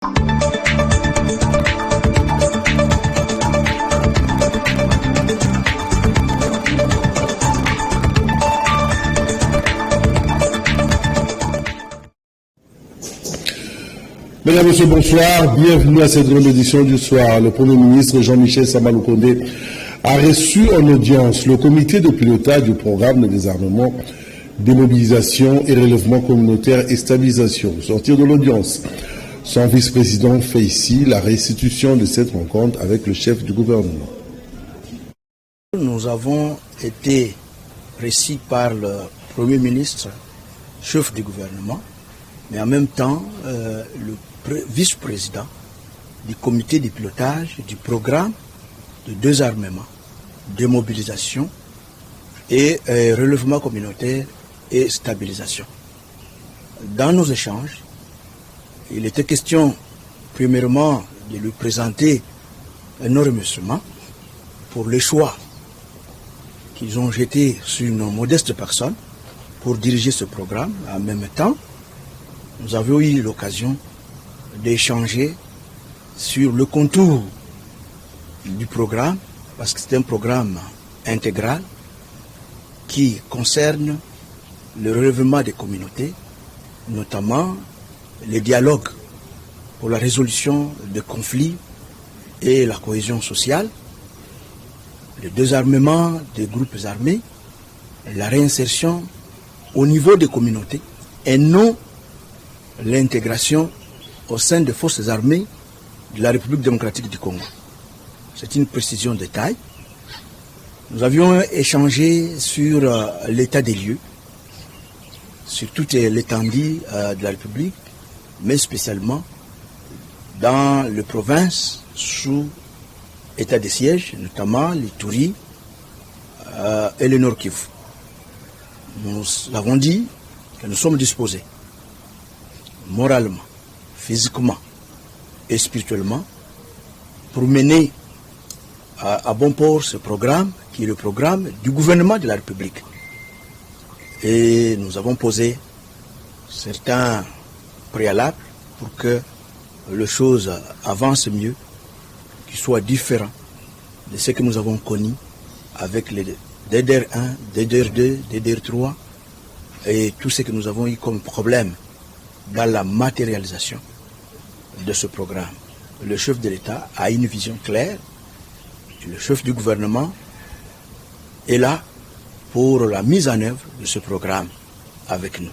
Mesdames et messieurs, bonsoir. Bienvenue à cette grande édition du soir. Le Premier ministre Jean-Michel Sama Lukonde a reçu en audience le comité de pilotage du programme de désarmement, démobilisation et relèvement communautaire et stabilisation. Au sortir de l'audience, son vice-président fait ici la restitution de cette rencontre avec le chef du gouvernement. Nous avons été reçus par le Premier ministre, chef du gouvernement, mais en même temps le vice-président du comité de pilotage du programme de désarmement, démobilisation et relèvement communautaire et stabilisation. Dans nos échanges, il était question premièrement de lui présenter un remerciement pour les choix qu'ils ont jetés sur nos modestes personnes pour diriger ce programme. En même temps, nous avons eu l'occasion d'échanger sur le contour du programme, parce que c'est un programme intégral qui concerne le relèvement des communautés, notamment les dialogues pour la résolution des conflits et la cohésion sociale, le désarmement des groupes armés, la réinsertion au niveau des communautés et non l'intégration au sein des forces armées de la République démocratique du Congo. C'est une précision de taille. Nous avions échangé sur l'état des lieux, sur toute l'étendue de la République, mais spécialement dans les provinces sous état de siège, notamment les Touris et le Nord Kivu. Nous avons dit que nous sommes disposés moralement, physiquement et spirituellement pour mener à bon port ce programme qui est le programme du gouvernement de la République. Et nous avons posé certains préalables pour que les choses avancent mieux, qu'ils soient différents de ce que nous avons connu avec les DDR1, DDR2, DDR3 et tout ce que nous avons eu comme problème dans la matérialisation de ce programme. Le chef de l'État a une vision claire et le chef du gouvernement est là pour la mise en œuvre de ce programme avec nous.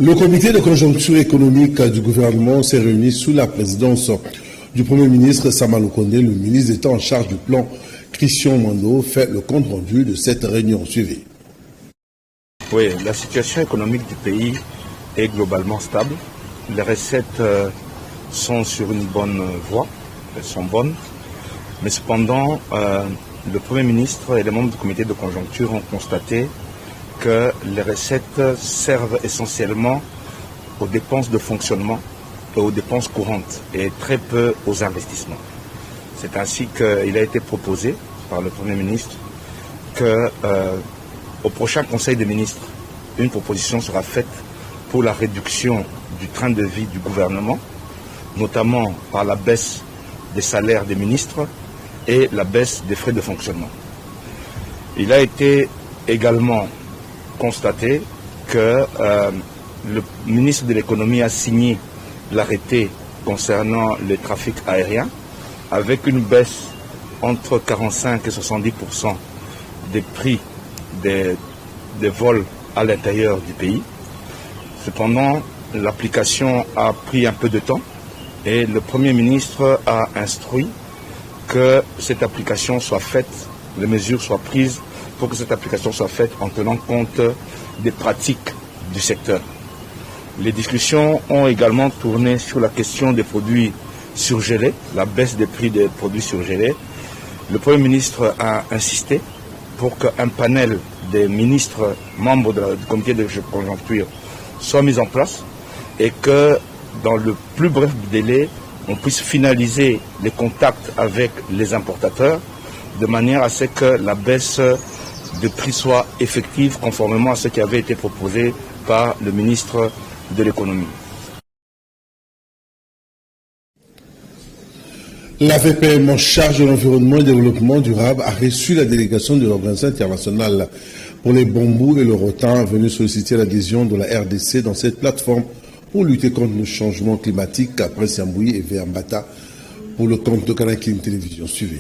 Le comité de conjoncture économique du gouvernement s'est réuni sous la présidence du Premier ministre Sama Lukonde. Le ministre d'État en charge du plan, Christian Mando, fait le compte rendu de cette réunion. Suivie. Oui, la situation économique du pays est globalement stable. Les recettes sont sur une bonne voie, elles sont bonnes. Mais cependant, le Premier ministre et les membres du comité de conjoncture ont constaté que les recettes servent essentiellement aux dépenses de fonctionnement et aux dépenses courantes et très peu aux investissements. C'est ainsi qu'il a été proposé par le Premier ministre que au prochain Conseil des ministres, une proposition sera faite pour la réduction du train de vie du gouvernement, notamment par la baisse des salaires des ministres et la baisse des frais de fonctionnement. Il a été également constaté que le ministre de l'économie a signé l'arrêté concernant le trafic aérien avec une baisse entre 45 et 70% des prix des vols à l'intérieur du pays. Cependant, l'application a pris un peu de temps et le Premier ministre a instruit que cette application soit faite, les mesures soient prises pour que cette application soit faite en tenant compte des pratiques du secteur. Les discussions ont également tourné sur la question des produits surgelés, la baisse des prix des produits surgelés. Le Premier ministre a insisté pour qu'un panel des ministres membres du comité de conjoncture soit mis en place et que dans le plus bref délai, on puisse finaliser les contacts avec les importateurs de manière à ce que la baisse de prix soit effective conformément à ce qui avait été proposé par le ministre de l'économie. La VPM en charge de l'environnement et du développement durable a reçu la délégation de l'Organisation internationale pour les bambous et le rotin venue solliciter l'adhésion de la RDC dans cette plateforme pour lutter contre le changement climatique après Siambouyi et Véambata pour le compte de Kanakin Télévision. Suivez.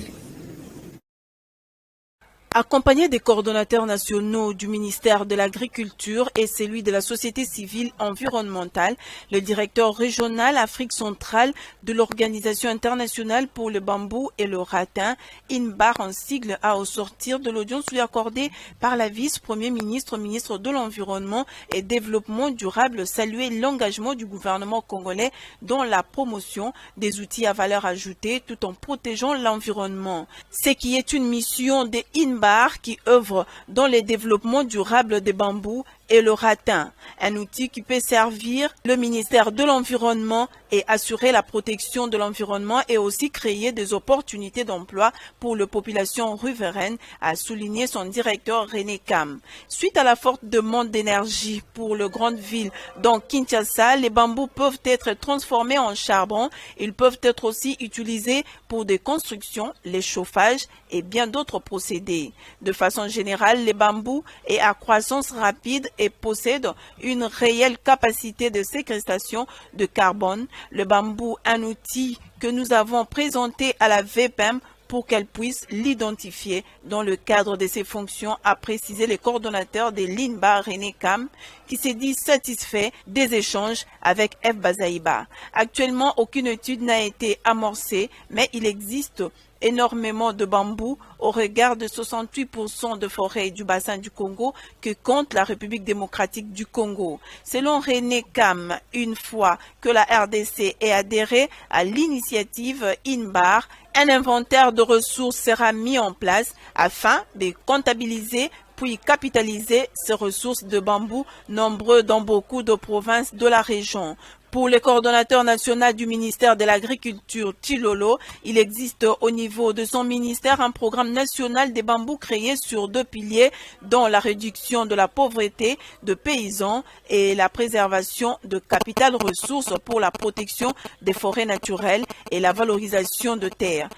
Accompagné des coordonnateurs nationaux du ministère de l'Agriculture et celui de la société civile environnementale, le directeur régional Afrique centrale de l'Organisation internationale pour le bambou et le ratin, INBAR en sigle, a au sortir de l'audience lui accordée par la vice-premier ministre, ministre de l'Environnement et Développement durable, salué l'engagement du gouvernement congolais dans la promotion des outils à valeur ajoutée tout en protégeant l'environnement. Ce qui est une mission de INBAR qui œuvre dans le développement durable des bambous et le ratin, un outil qui peut servir le ministère de l'Environnement et assurer la protection de l'environnement et aussi créer des opportunités d'emploi pour la population riveraine, a souligné son directeur René Kam. Suite à la forte demande d'énergie pour les grandes villes, dont Kinshasa, les bambous peuvent être transformés en charbon. Ils peuvent être aussi utilisés pour des constructions, les chauffages et bien d'autres procédés. De façon générale, les bambous est à croissance rapide et possède une réelle capacité de séquestration de carbone. Le bambou, un outil que nous avons présenté à la VPM pour qu'elle puisse l'identifier dans le cadre de ses fonctions, a précisé le coordonnateur de l'INBAR, René Kam, qui s'est dit satisfait des échanges avec F. Bazaïba. Actuellement, aucune étude n'a été amorcée, mais il existe énormément de bambou au regard de 68% de forêts du bassin du Congo que compte la République démocratique du Congo. Selon René Kam, une fois que la RDC est adhérée à l'initiative INBAR, un inventaire de ressources sera mis en place afin de comptabiliser puis capitaliser ces ressources de bambou nombreux dans beaucoup de provinces de la région. Pour le coordonnateur national du ministère de l'Agriculture, Tilolo, il existe au niveau de son ministère un programme national des bambous créé sur 2 piliers, dont la réduction de la pauvreté de paysans et la préservation de capital ressources pour la protection des forêts naturelles et la valorisation de terres.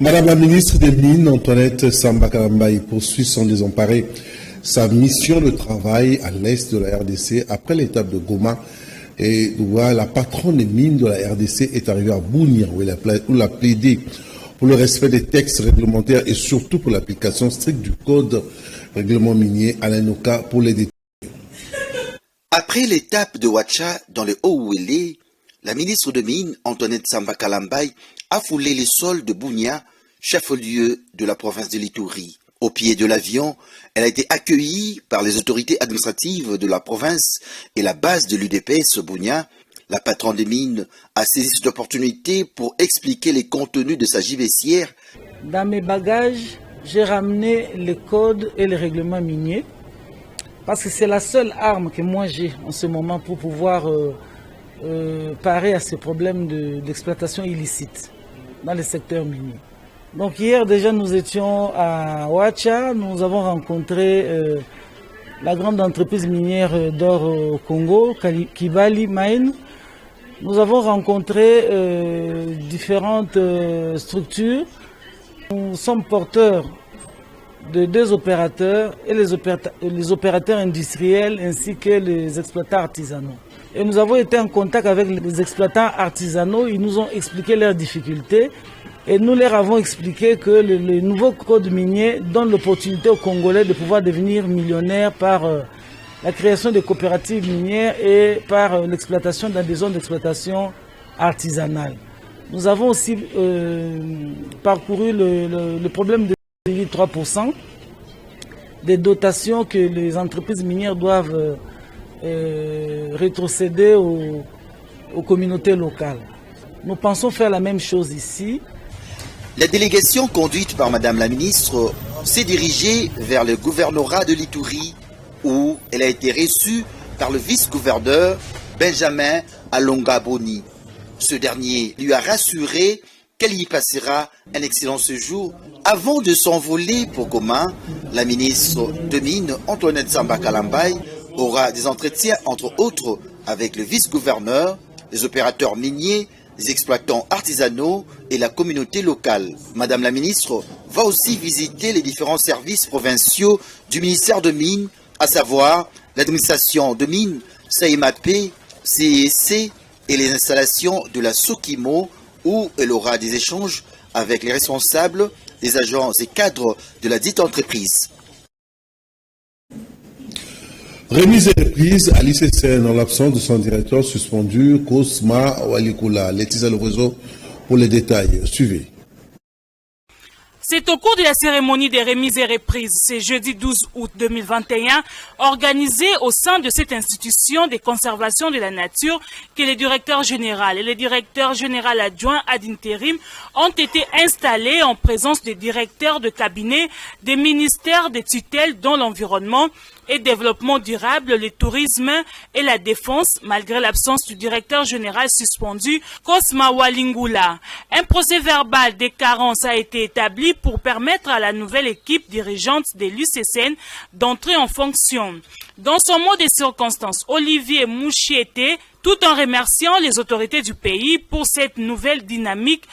Madame la ministre des Mines, Antoinette Samba Kalambayi, poursuit sans désemparer sa mission de travail à l'est de la RDC après l'étape de Goma. Et la patronne des mines de la RDC est arrivée à Bunia où elle a plaidé pour le respect des textes réglementaires et surtout pour l'application stricte du code règlement minier à l'ANOCA pour les détenus. Après l'étape de Ouacha dans le Haut-Ouélé, la ministre de Mines, Antoinette Samba Kalambayi, a foulé les sols de Bunia, chef-lieu de la province de l'Ituri. Au pied de l'avion, elle a été accueillie par les autorités administratives de la province et la base de l'UDPS Bunia. La patronne des mines a saisi cette opportunité pour expliquer les contenus de sa gibecière. Dans mes bagages, j'ai ramené les codes et les règlements miniers parce que c'est la seule arme que moi j'ai en ce moment pour pouvoir parer à ces problèmes d'exploitation illicite dans le secteur minier. Donc hier déjà nous étions à Ouacha, nous avons rencontré la grande entreprise minière d'or au Congo, Kibali Mine. Nous avons rencontré différentes structures. Nous sommes porteurs de 2 opérateurs et les opérateurs industriels ainsi que les exploitants artisanaux. Et nous avons été en contact avec les exploitants artisanaux, ils nous ont expliqué leurs difficultés. Et nous leur avons expliqué que le nouveau code minier donne l'opportunité aux Congolais de pouvoir devenir millionnaires par la création de coopératives minières et par l'exploitation dans des zones d'exploitation artisanale. Nous avons aussi parcouru le problème de 3% des dotations que les entreprises minières doivent rétrocéder aux communautés locales. Nous pensons faire la même chose ici. La délégation conduite par Madame la ministre s'est dirigée vers le gouvernorat de l'Ituri où elle a été reçue par le vice-gouverneur Benjamin Alonga Boni. Ce dernier lui a rassuré qu'elle y passera un excellent séjour. Avant de s'envoler pour Goma, la ministre de Mines, Antoinette Samba Kalambaye, aura des entretiens, entre autres, avec le vice-gouverneur, les opérateurs miniers, les exploitants artisanaux et la communauté locale. Madame la ministre va aussi visiter les différents services provinciaux du ministère de Mines, à savoir l'administration de Mines, CIMAP, CEC et les installations de la Sokimo, où elle aura des échanges avec les responsables des agences et cadres de la dite entreprise. Remise et reprise à l'ICCN en l'absence de son directeur suspendu, Cosma Walikula. Laetitia Lorenzo pour les détails. Suivez. C'est au cours de la cérémonie des remises et reprises, c'est jeudi 12 août 2021, organisée au sein de cette institution de conservation de la nature, que le directeur général et le directeur général adjoint ad intérim ont été installés en présence des directeurs de cabinet des ministères des tutelles dont l'environnement et développement durable, le tourisme et la défense, malgré l'absence du directeur général suspendu, Cosma Walingula. Un procès verbal des carences a été établi pour permettre à la nouvelle équipe dirigeante de l'UCCN d'entrer en fonction. Dans son mot de circonstance, Olivier Mouchiete, tout en remerciant les autorités du pays pour cette nouvelle dynamique,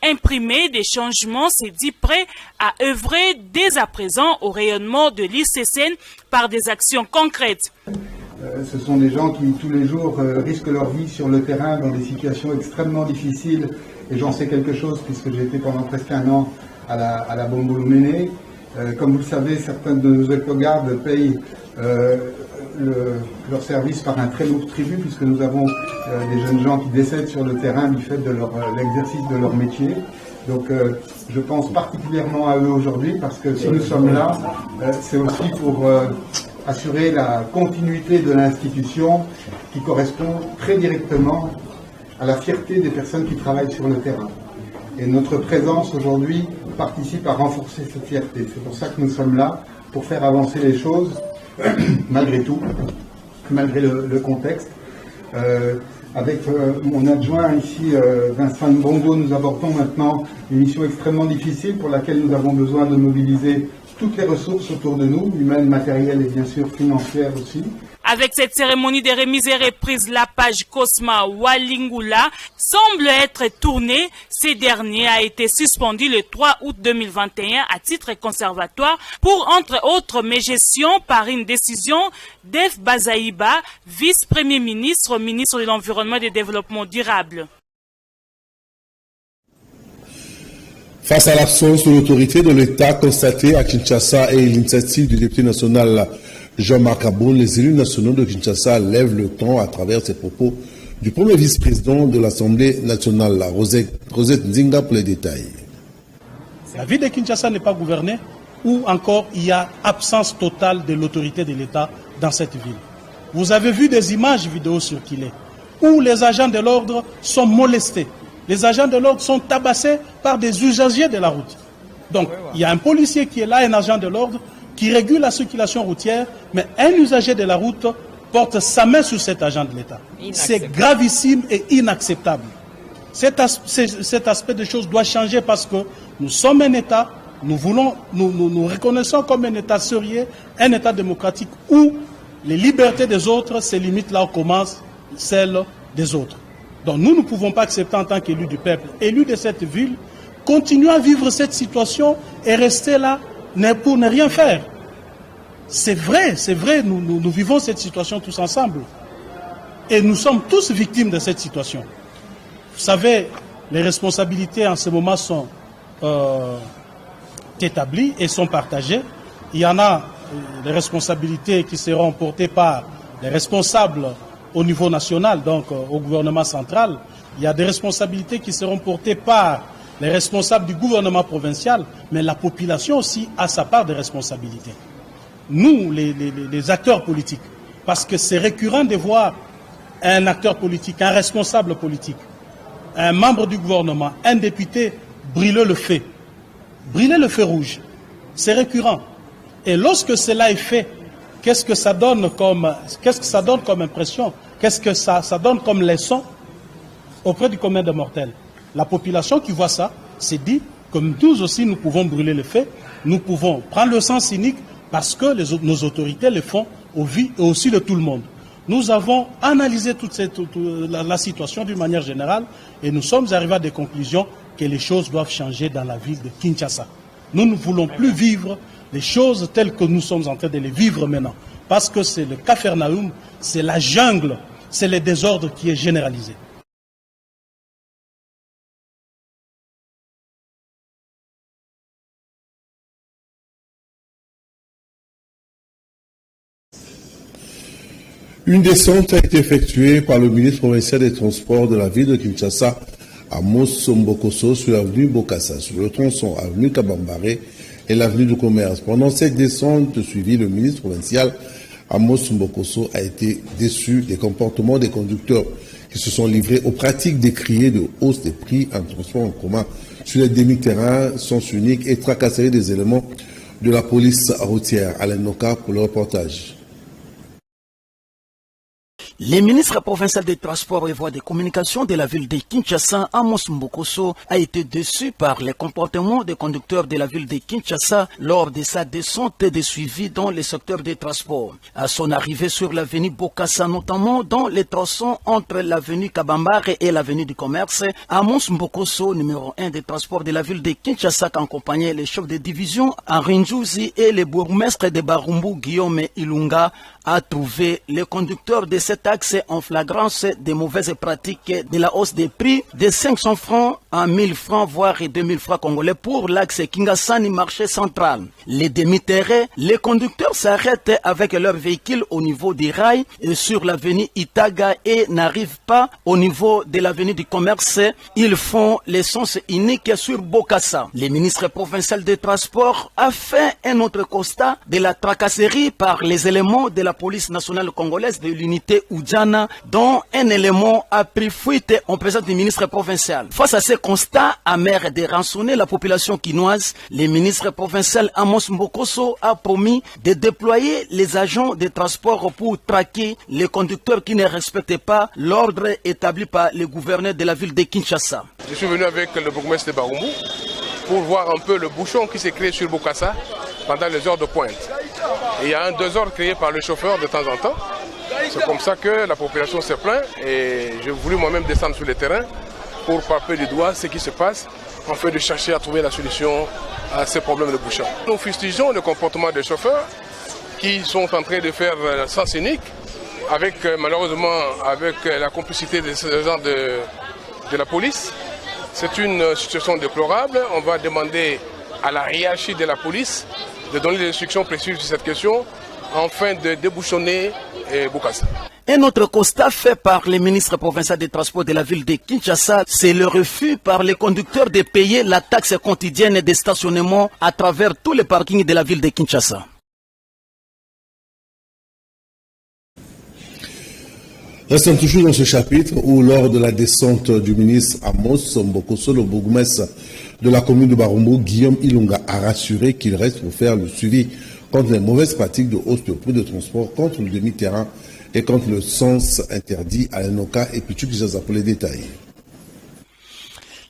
imprimer des changements, s'est dit prêt à œuvrer dès à présent au rayonnement de l'ICCN par des actions concrètes. Ce sont des gens qui tous les jours risquent leur vie sur le terrain dans des situations extrêmement difficiles, et j'en sais quelque chose puisque j'ai été pendant presque un an à la Bombolumene. Comme vous le savez, certains de nos éco-gardes payent leur service par un très lourd tribut, puisque nous avons des jeunes gens qui décèdent sur le terrain du fait de l'exercice de leur métier. Donc je pense particulièrement à eux aujourd'hui, parce que si nous sommes là, c'est aussi pour assurer la continuité de l'institution qui correspond très directement à la fierté des personnes qui travaillent sur le terrain. Et notre présence aujourd'hui participe à renforcer cette fierté. C'est pour ça que nous sommes là, pour faire avancer les choses, malgré tout, malgré le contexte. Avec mon adjoint ici, Vincent Mbongo, nous abordons maintenant une mission extrêmement difficile pour laquelle nous avons besoin de mobiliser toutes les ressources autour de nous, humaines, matérielles et bien sûr financières aussi. Avec cette cérémonie de remise et reprise, la page Cosma Walingula semble être tournée. Ce dernier a été suspendu le 3 août 2021 à titre conservatoire pour, entre autres, mégestion par une décision d'Ef Bazaïba, vice-premier ministre, ministre de l'Environnement et du Développement durable. Face à l'absence de l'autorité de l'État constatée à Kinshasa et l'initiative du député national Jean-Marc Aboun, les élus nationaux de Kinshasa lèvent le ton à travers ces propos du premier vice-président de l'Assemblée nationale, Rosette Nzinga, pour les détails. La ville de Kinshasa n'est pas gouvernée, ou encore il y a absence totale de l'autorité de l'État dans cette ville. Vous avez vu des images vidéo circuler où les agents de l'ordre sont molestés. Les agents de l'ordre sont tabassés par des usagers de la route. Donc, il y a un policier qui est là, un agent de l'ordre, qui régule la circulation routière, mais un usager de la route porte sa main sur cet agent de l'État. C'est gravissime et inacceptable. Cet aspect des choses doit changer parce que nous sommes un État, nous reconnaissons comme un État sérieux, un État démocratique où les libertés des autres se limitent là où commencent celles des autres. Donc nous ne pouvons pas accepter en tant qu'élus du peuple, élus de cette ville, continuer à vivre cette situation et rester là pour ne rien faire. C'est vrai, nous vivons cette situation tous ensemble. Et nous sommes tous victimes de cette situation. Vous savez, les responsabilités en ce moment sont établies et sont partagées. Il y en a des responsabilités qui seront portées par les responsables au niveau national, donc au gouvernement central. Il y a des responsabilités qui seront portées par les responsables du gouvernement provincial, mais la population aussi a sa part de responsabilité. Nous, les acteurs politiques, parce que c'est récurrent de voir un acteur politique, un responsable politique, un membre du gouvernement, un député brûler le feu rouge. C'est récurrent. Et lorsque cela est fait, qu'est-ce que ça donne comme impression? Qu'est-ce que ça donne comme leçon auprès du commun des mortels? La population qui voit ça s'est dit, comme nous aussi nous pouvons brûler les faits, nous pouvons prendre le sens cynique parce que nos autorités le font au aussi de tout le monde. Nous avons analysé toute la situation d'une manière générale et nous sommes arrivés à des conclusions que les choses doivent changer dans la ville de Kinshasa. Nous ne voulons plus vivre les choses telles que nous sommes en train de les vivre maintenant. Parce que c'est le Capharnaüm, c'est la jungle, c'est le désordre qui est généralisé. Une descente a été effectuée par le ministre provincial des Transports de la ville de Kinshasa, Amos Mbokosso, sur l'avenue Bokassa, sur le tronçon avenue Kabambare et l'avenue du Commerce. Pendant cette descente suivie, le ministre provincial Amos Mbokosso a été déçu des comportements des conducteurs qui se sont livrés aux pratiques décriées de hausse des prix en transport en commun sur les demi-terrains, sens unique et tracasserie des éléments de la police routière. Alain Noka pour le reportage. Le ministre provincial des Transports et Voies de Communication de la ville de Kinshasa, Amos Mbokosso, a été déçu par les comportements des conducteurs de la ville de Kinshasa lors de sa descente de suivi dans le secteur des transports. À son arrivée sur l'avenue Bokassa, notamment dans les tronçons entre l'avenue Kabambare et l'avenue du Commerce, Amos Mbokosso, numéro 1 des transports de la ville de Kinshasa, accompagnait les chefs de division Henri Njouzi et le bourgmestre de Barumbu, Guillaume Ilunga, a trouvé les conducteurs de cet axe en flagrance des mauvaises pratiques de la hausse des prix de 500 francs à 1000 francs, voire 2000 francs congolais pour l'axe Kingasani marché central. Les demi-terrains, les conducteurs s'arrêtent avec leur véhicule au niveau des rails et sur l'avenue Itaga et n'arrivent pas au niveau de l'avenue du Commerce. Ils font le sens unique sur Bokassa. Le ministre provincial des Transports a fait un autre constat de la tracasserie par les éléments de la police nationale congolaise de l'unité Oudjana, dont un élément a pris fuite en présence du ministre provincial. Face à ce constat amer de rançonner la population quinoise, le ministre provincial Amos Mbokosso a promis de déployer les agents de transport pour traquer les conducteurs qui ne respectent pas l'ordre établi par le gouverneur de la ville de Kinshasa. Je suis venu avec le bourgmestre de Barumbu pour voir un peu le bouchon qui s'est créé sur Bokassa pendant les heures de pointe. Et il y a un désordre créé par le chauffeur de temps en temps. C'est comme ça que la population se plaint et j'ai voulu moi-même descendre sur le terrain pour palper du doigt ce qui se passe, en fait de chercher à trouver la solution à ces problèmes de bouchon. Nous fustigeons le comportement des chauffeurs qui sont en train de faire sens unique, avec malheureusement avec la complicité des agents de la police. C'est une situation déplorable. On va demander à la hiérarchie de la police de donner des instructions précises sur cette question afin de débouchonner Bokassa. Un autre constat fait par le ministre provincial des Transports de la ville de Kinshasa, c'est le refus par les conducteurs de payer la taxe quotidienne de stationnement à travers tous les parkings de la ville de Kinshasa. Restons toujours dans ce chapitre où, lors de la descente du ministre Amos Mbokosso, le bourgmestre de la commune de Barumbu, Guillaume Ilunga, a rassuré qu'il reste pour faire le suivi contre les mauvaises pratiques de hausse de prix de transport, contre le demi-terrain et contre le sens interdit à l'Enoka et Pichuk Jaza pour les détails.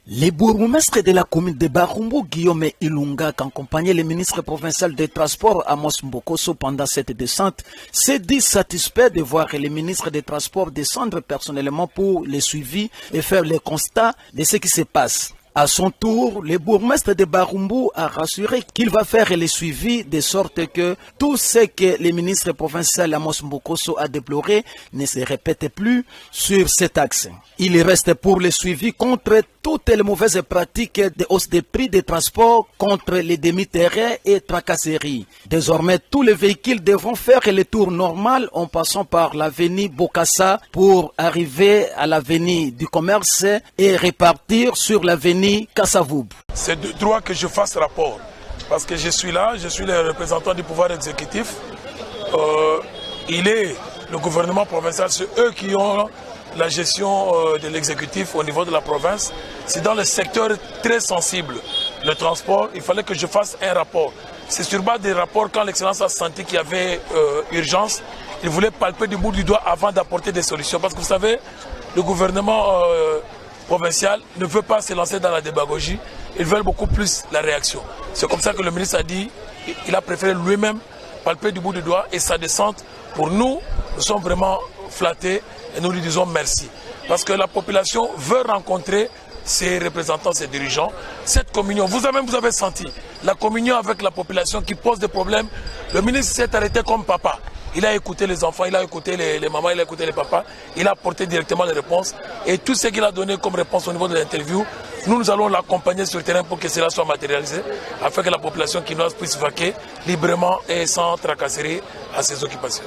Les bourgmestres de la commune de Barumbu, Guillaume Ilunga, qui accompagnaient le ministre provincial des Transports, Amos Mbokosso, pendant cette descente, s'est dit satisfait de voir le ministre des Transports descendre personnellement pour le suivi et faire le constat de ce qui se passe. À son tour, le bourgmestre de Barumbu a rassuré qu'il va faire le suivi de sorte que tout ce que le ministre provincial Amos Mbokosso a déploré ne se répète plus sur cet axe. Il reste pour le suivi contre toutes les mauvaises pratiques de hausse des prix des transports, contre les demi-terrains et tracasseries. Désormais, tous les véhicules devront faire le tour normal en passant par l'avenue Bokassa pour arriver à l'avenue du Commerce et repartir sur l'avenue Kassavoub. C'est de droit que je fasse rapport parce que je suis là, je suis le représentant du pouvoir exécutif. Il est le gouvernement provincial, c'est eux qui ont la gestion de l'exécutif au niveau de la province. C'est dans le secteur très sensible, le transport, il fallait que je fasse un rapport. C'est sur base des rapports, quand l'excellence a senti qu'il y avait urgence, il voulait palper du bout du doigt avant d'apporter des solutions. Parce que vous savez, le gouvernement provincial ne veut pas se lancer dans la démagogie, ils veulent beaucoup plus la réaction. C'est comme ça que le ministre a dit, il a préféré lui-même palper du bout du doigt et sa descente. Pour nous, nous sommes vraiment flattés et nous lui disons merci. Parce que la population veut rencontrer ses représentants, ses dirigeants. Cette communion, vous avez senti la communion avec la population qui pose des problèmes. Le ministre s'est arrêté comme papa. Il a écouté les enfants, il a écouté les mamans, il a écouté les papas. Il a apporté directement les réponses. Et tout ce qu'il a donné comme réponse au niveau de l'interview, nous allons l'accompagner sur le terrain pour que cela soit matérialisé, afin que la population quinoise puisse vaquer librement et sans tracasserie à ses occupations.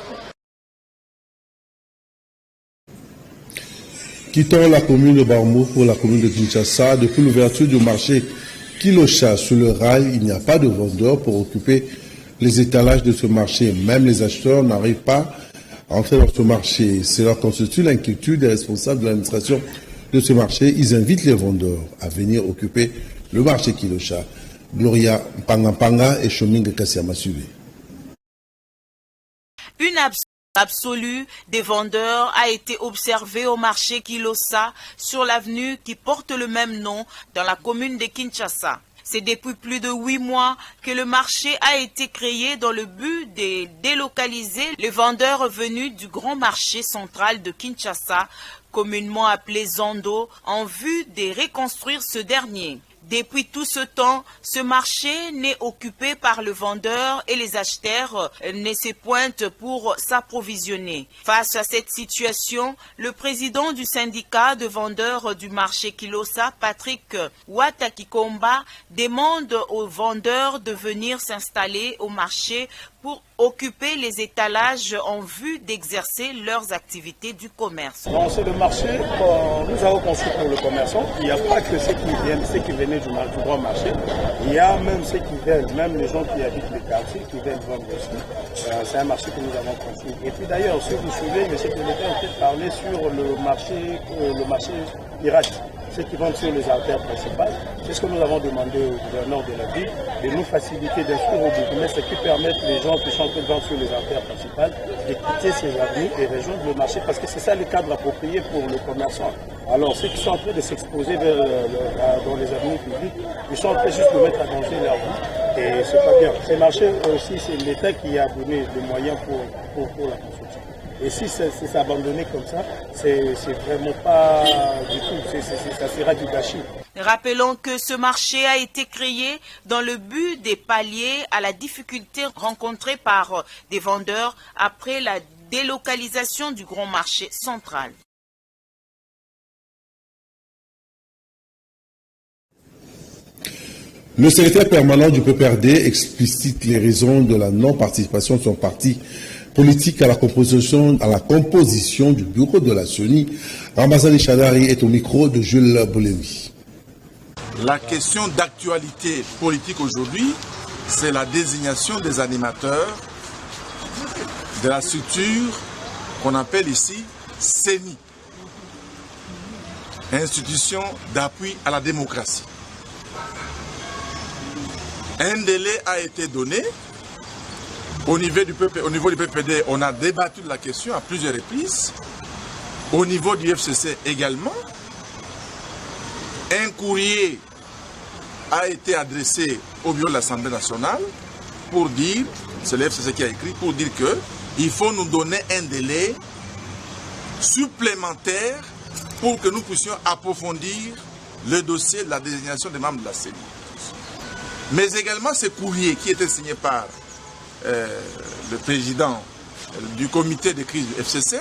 Quittons la commune de Barmo pour la commune de Kinshasa. Depuis l'ouverture du marché Kilosha sur le rail, il n'y a pas de vendeurs pour occuper les étalages de ce marché. Même les acheteurs n'arrivent pas à entrer dans ce marché. Cela constitue l'inquiétude des responsables de l'administration de ce marché. Ils invitent les vendeurs à venir occuper le marché Kilosha. Gloria Mpanga et Choming Kassiama suivi. Une absence absolue des vendeurs a été observée au marché Kilosa sur l'avenue qui porte le même nom dans la commune de Kinshasa. C'est depuis plus de 8 mois que le marché a été créé dans le but de délocaliser les vendeurs venus du grand marché central de Kinshasa, communément appelé Zondo, en vue de reconstruire ce dernier. Depuis tout ce temps, ce marché n'est occupé par le vendeur et les acheteurs ne se pointent pour s'approvisionner. Face à cette situation, le président du syndicat de vendeurs du marché Kilosa, Patrick Watakikomba, demande aux vendeurs de venir s'installer au marché pour occuper les étalages en vue d'exercer leurs activités du commerce. C'est le marché nous avons conçu pour le commerçant. Il n'y a pas que ceux qui venaient du grand marché. Il y a même ceux qui viennent, même les gens qui habitent les quartiers, qui viennent vendre aussi. C'est un marché que nous avons conçu. Et puis d'ailleurs, si vous vous souvenez, M. Pélété a peut-être parlé sur le marché pirate. Ceux qui vendent sur les artères principales. C'est ce que nous avons demandé au gouverneur de la ville, de nous faciliter d'instruire au bourgmestre qui permettent les gens qui sont en train de vendre sur les artères principales de quitter ces avenues et rejoindre le marché parce que c'est ça le cadre approprié pour le commerçant. Alors ceux qui sont en train de s'exposer dans les avenues publiques, ils sont en train juste de mettre à danger leur vie et c'est pas bien. Ces marchés aussi, c'est l'État qui a donné les moyens pour la construction. Et si c'est abandonné comme ça, c'est vraiment pas du tout, ça sera du gâchis. Rappelons que ce marché a été créé dans le but de pallier à la difficulté rencontrée par des vendeurs après la délocalisation du grand marché central. Le secrétaire permanent du PPRD explicite les raisons de la non-participation de son parti politique à la composition du bureau de la CENI. Ramazani Chadari est au micro de Jules Boulemi. La question d'actualité politique aujourd'hui, c'est la désignation des animateurs de la structure qu'on appelle ici CENI, Institution d'appui à la démocratie. Un délai a été donné. Au niveau du PPD, on a débattu de la question à plusieurs reprises. Au niveau du FCC également. Un courrier a été adressé au bureau de l'Assemblée nationale pour dire, c'est le FCC qui a écrit, pour dire qu'il faut nous donner un délai supplémentaire pour que nous puissions approfondir le dossier de la désignation des membres de la CENI. Mais également ce courrier qui était signé par le président du comité de crise du FCC,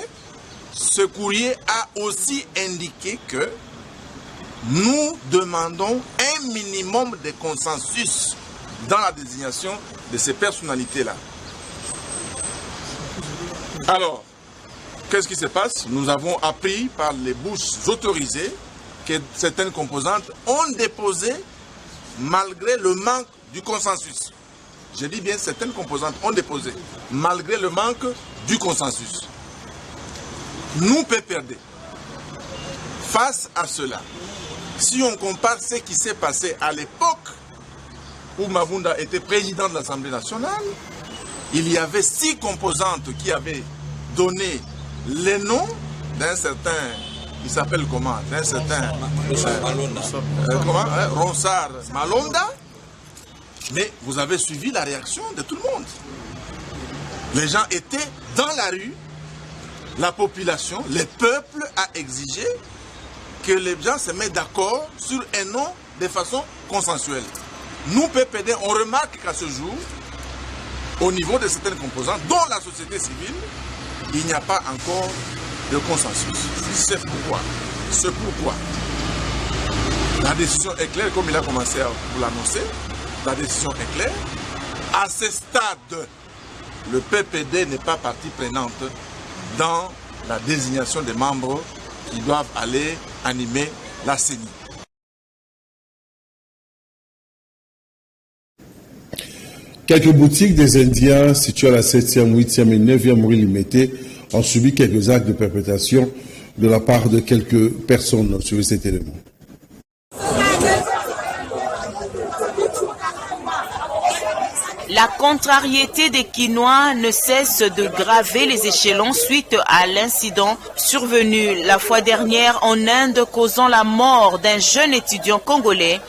ce courrier a aussi indiqué que nous demandons un minimum de consensus dans la désignation de ces personnalités-là. Alors, qu'est-ce qui se passe? Nous avons appris par les bouches autorisées que certaines composantes ont déposé malgré le manque du consensus. Je dis bien certaines composantes ont déposé, malgré le manque du consensus. Nous, PPRD, face à cela, si on compare ce qui s'est passé à l'époque où Mavunda était président de l'Assemblée nationale, il y avait 6 composantes qui avaient donné les noms d'un certain il s'appelle comment? Un certain Ronsard Malonda. Mais vous avez suivi la réaction de tout le monde. Les gens étaient dans la rue, la population, le peuple a exigé que les gens se mettent d'accord sur un nom de façon consensuelle. Nous, PPD, on remarque qu'à ce jour, au niveau de certaines composantes, dont la société civile, il n'y a pas encore de consensus. C'est pourquoi la décision est claire, comme il a commencé à vous l'annoncer, la décision est claire. À ce stade, le PPD n'est pas partie prenante dans la désignation des membres qui doivent aller animer la CENI. Quelques boutiques des Indiens situées à la 7e, 8e et 9e rue Limété ont subi quelques actes de perpétration de la part de quelques personnes sur cet élément. La contrariété des Kinois ne cesse de graver les échelons suite à l'incident survenu la fois dernière en Inde causant la mort d'un jeune étudiant congolais.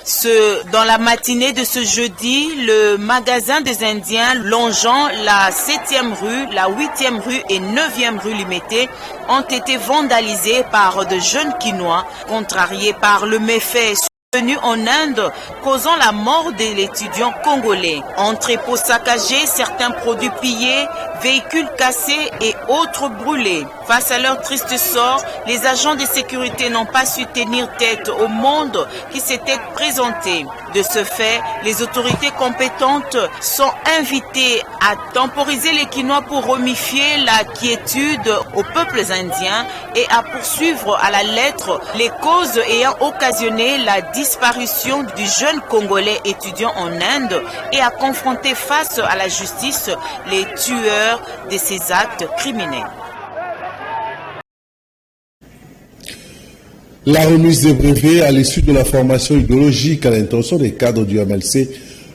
Dans la matinée de ce jeudi, le magasin des Indiens longeant la 7e rue, la 8e rue et 9e rue Limété ont été vandalisés par de jeunes Kinois contrariés par le méfait venu en Inde, causant la mort de l'étudiant congolais. Entrepôts saccagés, certains produits pillés, véhicules cassés et autres brûlés. Face à leur triste sort, les agents de sécurité n'ont pas su tenir tête au monde qui s'était présenté. De ce fait, les autorités compétentes sont invitées à temporiser les Kinois pour remédier la quiétude aux peuples indiens et à poursuivre à la lettre les causes ayant occasionné la disparition du jeune Congolais étudiant en Inde et à confronter face à la justice les tueurs de ces actes criminels. La remise des brevets à l'issue de la formation idéologique à l'intention des cadres du MLC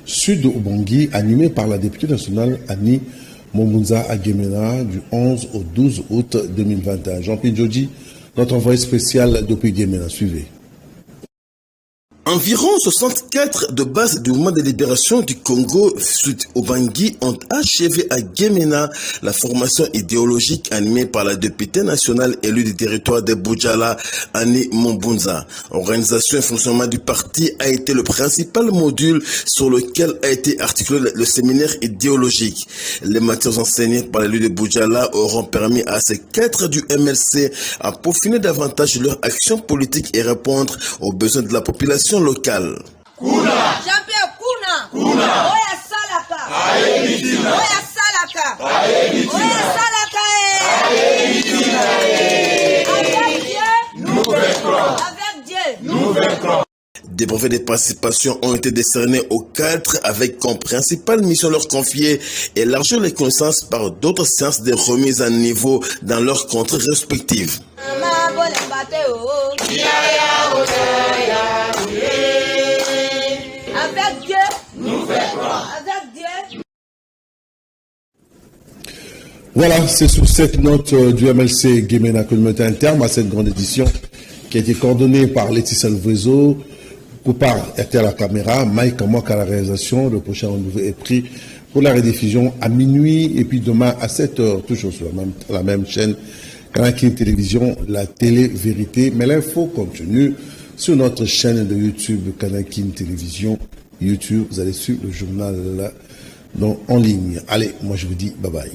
Sud Ubangui, animée par la députée nationale Annie Mombunza Agemena du 11 au 12 août 2021. Jean-Pierre Djodji, notre envoyé spécial depuis Gemena. Suivez. Environ 64 de bases du mouvement de libération du Congo Sud Ubangui ont achevé à Gemena la formation idéologique animée par la députée nationale élue du territoire de Boudjala, Annie Mombunza. Organisation et fonctionnement du parti a été le principal module sur lequel a été articulé le séminaire idéologique. Les matières enseignées par l'élu de Boudjala auront permis à ces cadres du MLC à peaufiner davantage leur action politique et répondre aux besoins de la population locale. Kuna Jean-Pierre Kuna Oya Salaka Oya Salaka Oya Salaka Avec Dieu nous vaincrons. Avec Dieu nous vaincrons. Des brevets de participation ont été décernés aux cadres avec comme principale mission leur confier élargir les connaissances par d'autres séances de remise à niveau dans leurs contrées respectives. Avec Dieu, nous vaincrons. Avec Dieu. Voilà, c'est sur cette note du MLC Gemena que nous mettons un terme à cette grande édition qui a été coordonnée par Laetitia Lvrezo, Koupar était à la caméra, Mike Amok à la réalisation. Le prochain rendez-vous est pris pour la rediffusion à minuit et puis demain à 7h, toujours sur la même chaîne, Kanakin Télévision, la télé-vérité. Mais l'info continue sur notre chaîne de YouTube, Kanakin Télévision, YouTube. Vous allez suivre le journal en ligne. Allez, moi je vous dis bye bye.